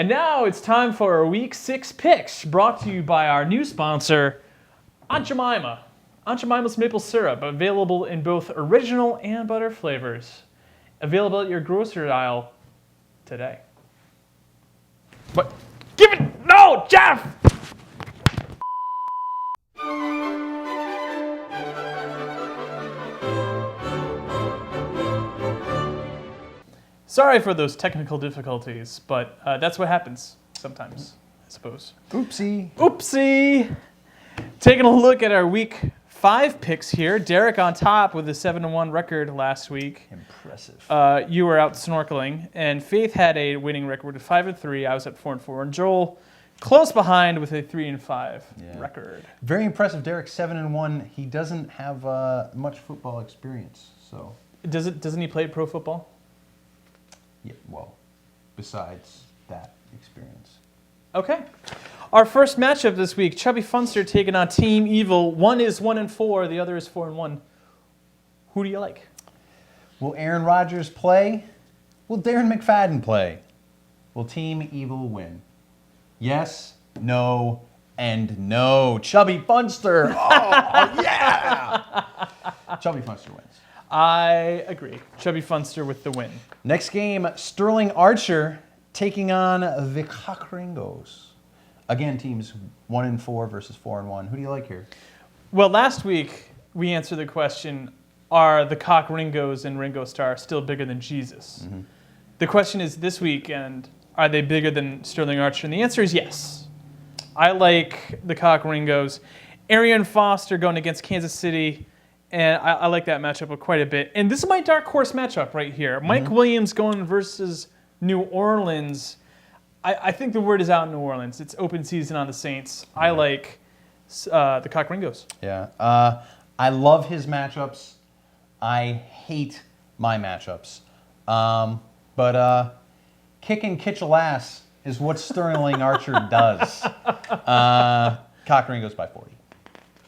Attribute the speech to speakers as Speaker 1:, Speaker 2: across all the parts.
Speaker 1: And now it's time for our Week 6 picks, brought to you by our new sponsor, Aunt Jemima. Aunt Jemima's maple syrup, available in both original and butter flavors. Available at your grocery aisle today. But give it, no, Jeff! Sorry for those technical difficulties, but that's what happens sometimes, I suppose.
Speaker 2: Oopsie.
Speaker 1: Oopsie! Taking a look at our Week 5 picks here. Derek on top with a 7-1 record last week.
Speaker 2: Impressive.
Speaker 1: You were out snorkeling, and Faith had a winning record of 5-3. I was at 4-4, and Joel close behind with a 3-5 record.
Speaker 2: Very impressive. Derek 7-1. He doesn't have much football experience, so.
Speaker 1: Doesn't he play pro football?
Speaker 2: Yeah. Well, besides that experience.
Speaker 1: Okay. Our first matchup this week: Chubby Funster taking on Team Evil. One is 1-4, the other is 4-1. Who do you like?
Speaker 2: Will Aaron Rodgers play? Will Darren McFadden play? Will Team Evil win? Yes, no, and no. Chubby Funster. Oh, yeah! Chubby Funster wins.
Speaker 1: I agree. Chubby Funster with the win.
Speaker 2: Next game, Sterling Archer taking on the Cockringos. Again, teams 1-4 versus 4-1. Who do you like here?
Speaker 1: Well, last week we answered the question, are the Cockringos and Ringo Starr still bigger than Jesus? Mm-hmm. The question is this weekend, are they bigger than Sterling Archer? And the answer is yes. I like the Cockringos. Arian Foster going against Kansas City, and I like that matchup quite a bit. And this is my dark horse matchup right here. Mike Williams going versus New Orleans. I think the word is out in New Orleans. It's open season on the Saints. I like the Cockringos.
Speaker 2: Yeah. I love his matchups. I hate my matchups. But kicking Kitchell ass is what Sterling Archer does. Cockringos by 40.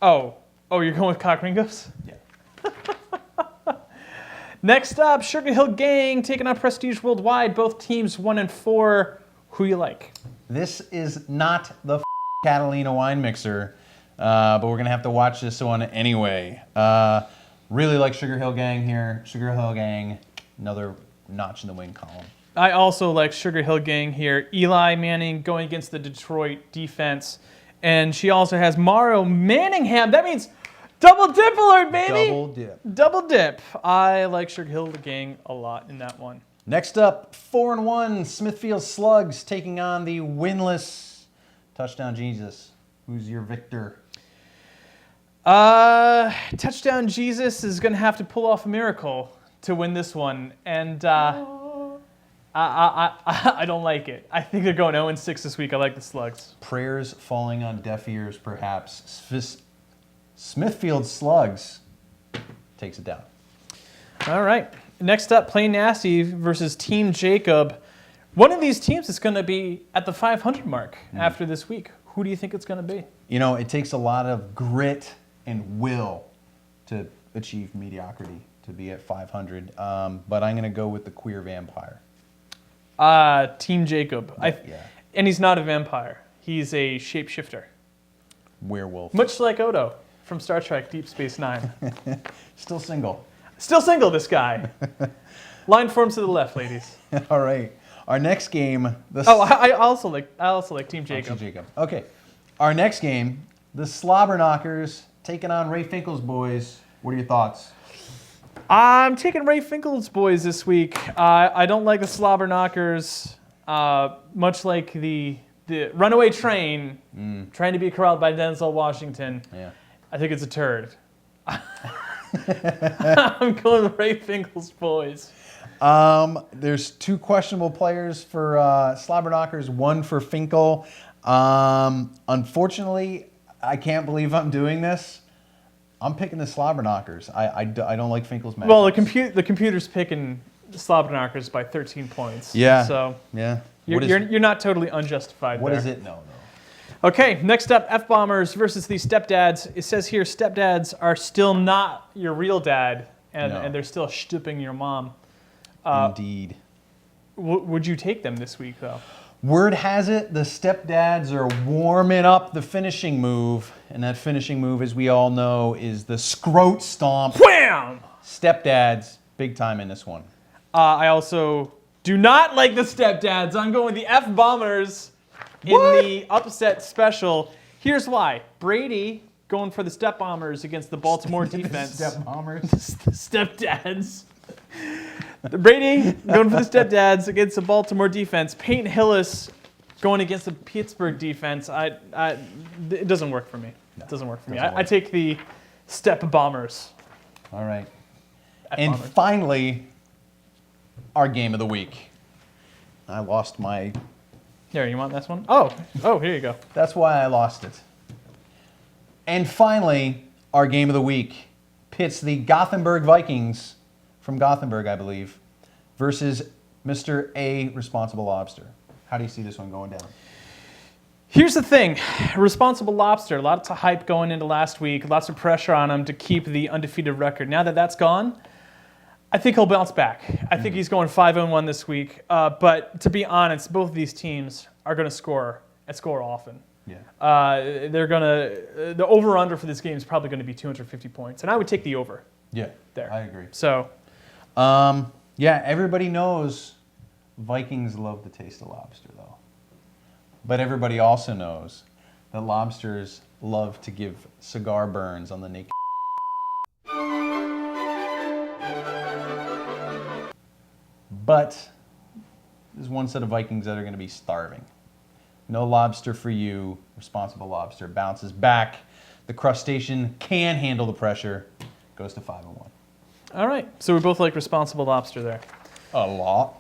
Speaker 1: Oh, you're going with Cockringos?
Speaker 2: Yeah.
Speaker 1: Next up, Sugar Hill Gang taking on Prestige Worldwide. Both teams 1-4. Who you like?
Speaker 2: This is not the Catalina wine mixer, but we're going to have to watch this one anyway. Really like Sugar Hill Gang here. Sugar Hill Gang, another notch in the win column.
Speaker 1: I also like Sugar Hill Gang here. Eli Manning going against the Detroit defense. And she also has Mario Manningham. That means double dip alert, baby!
Speaker 2: Double dip.
Speaker 1: Double dip. I like Sugar Hill Gang a lot in that one.
Speaker 2: Next up, 4-1 Smithfield Slugs taking on the winless Touchdown Jesus. Who's your victor?
Speaker 1: Touchdown Jesus is going to have to pull off a miracle to win this one. And I don't like it. I think they're going 0-6 this week. I like the Slugs.
Speaker 2: Prayers falling on deaf ears, perhaps. Smithfield Slugs takes it down.
Speaker 1: All right. Next up, Plain Nasty versus Team Jacob. One of these teams is going to be at the 500 mark after this week. Who do you think it's going to be?
Speaker 2: You know, it takes a lot of grit and will to achieve mediocrity, to be at 500. But I'm going to go with the Queer Vampire.
Speaker 1: Team Jacob.
Speaker 2: Yeah.
Speaker 1: And he's not a vampire. He's a shapeshifter.
Speaker 2: Werewolf.
Speaker 1: Much like Odo from Star Trek Deep Space Nine.
Speaker 2: Still single.
Speaker 1: Still single, this guy. Line forms to the left, ladies.
Speaker 2: All right. Our next game.
Speaker 1: I also like Team Jacob.
Speaker 2: Team Jacob. Okay. Our next game, the Slobberknockers taking on Ray Finkel's boys. What are your thoughts?
Speaker 1: I'm taking Ray Finkel's boys this week. I don't like the Slobberknockers. Much like the Runaway Train trying to be corralled by Denzel Washington.
Speaker 2: Yeah.
Speaker 1: I think it's a turd. I'm going with Ray Finkel's boys.
Speaker 2: There's two questionable players for Slobberknockers, one for Finkel. Unfortunately, I can't believe I'm doing this. I'm picking the Slobberknockers. I don't like Finkel's matchups.
Speaker 1: Well, the computer's picking Slobberknockers by 13 points.
Speaker 2: Yeah.
Speaker 1: So
Speaker 2: yeah.
Speaker 1: You're not totally unjustified
Speaker 2: What
Speaker 1: there.
Speaker 2: is it? No.
Speaker 1: Okay, next up, F-Bombers versus the Stepdads. It says here stepdads are still not your real dad, and they're still stooping your mom.
Speaker 2: Indeed.
Speaker 1: Would you take them this week, though?
Speaker 2: Word has it, the stepdads are warming up the finishing move. And that finishing move, as we all know, is the scrote stomp.
Speaker 1: Wham!
Speaker 2: Stepdads, big time in this one.
Speaker 1: I also do not like the stepdads. I'm going with the F-bombers in the upset special. Here's why. Brady going for the step bombers against the Baltimore defense.
Speaker 2: Step bombers.
Speaker 1: The stepdads. Brady going for the stepdads against the Baltimore defense. Peyton Hillis going against the Pittsburgh defense. It doesn't work for me.
Speaker 2: No,
Speaker 1: it doesn't work for me.
Speaker 2: doesn't
Speaker 1: I take the step bombers.
Speaker 2: All right.
Speaker 1: F-bombers.
Speaker 2: And finally, our game of the week. I lost my...
Speaker 1: Here, you want this one? Oh, here you go.
Speaker 2: That's why I lost it. And finally, our game of the week pits the Gothenburg Vikings, from Gothenburg, I believe, versus Mr. A. Responsible Lobster. How do you see this one going down?
Speaker 1: Here's the thing. Responsible Lobster, lots of hype going into last week, lots of pressure on him to keep the undefeated record. Now that that's gone, I think he'll bounce back. I think he's going 5-1 this week. But to be honest, both of these teams are going to score and score often.
Speaker 2: Yeah.
Speaker 1: The over-under for this game is probably going to be 250 points. And I would take the over.
Speaker 2: Yeah,
Speaker 1: there.
Speaker 2: I agree.
Speaker 1: So,
Speaker 2: yeah, everybody knows Vikings love the taste of lobster, though. But everybody also knows that lobsters love to give cigar burns on the naked. But there's one set of Vikings that are going to be starving. No lobster for you. Responsible Lobster bounces back. The crustacean can handle the pressure. Goes to 5-1.
Speaker 1: all right. So we both like Responsible Lobster there.
Speaker 2: A lot.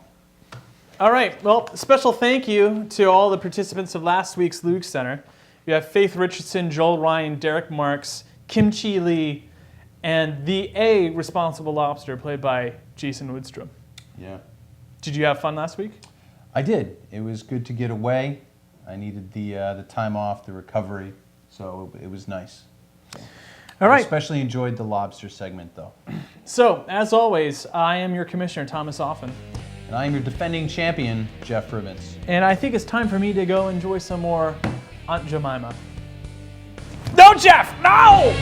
Speaker 1: All right. Well, special thank you to all the participants of last week's LoOG Center. We have Faith Richardson, Joel Ryan, Derek Marks, Kim Chi Lee, and the A Responsible Lobster, played by Jason Woodstrom.
Speaker 2: Yeah.
Speaker 1: Did you have fun last week?
Speaker 2: I did. It was good to get away. I needed the time off, the recovery, so it was nice.
Speaker 1: All right.
Speaker 2: I especially enjoyed the lobster segment, though.
Speaker 1: So, as always, I am your commissioner, Thomas Offen.
Speaker 2: And I am your defending champion, Jeff Ribbons.
Speaker 1: And I think it's time for me to go enjoy some more Aunt Jemima. No, Jeff! No!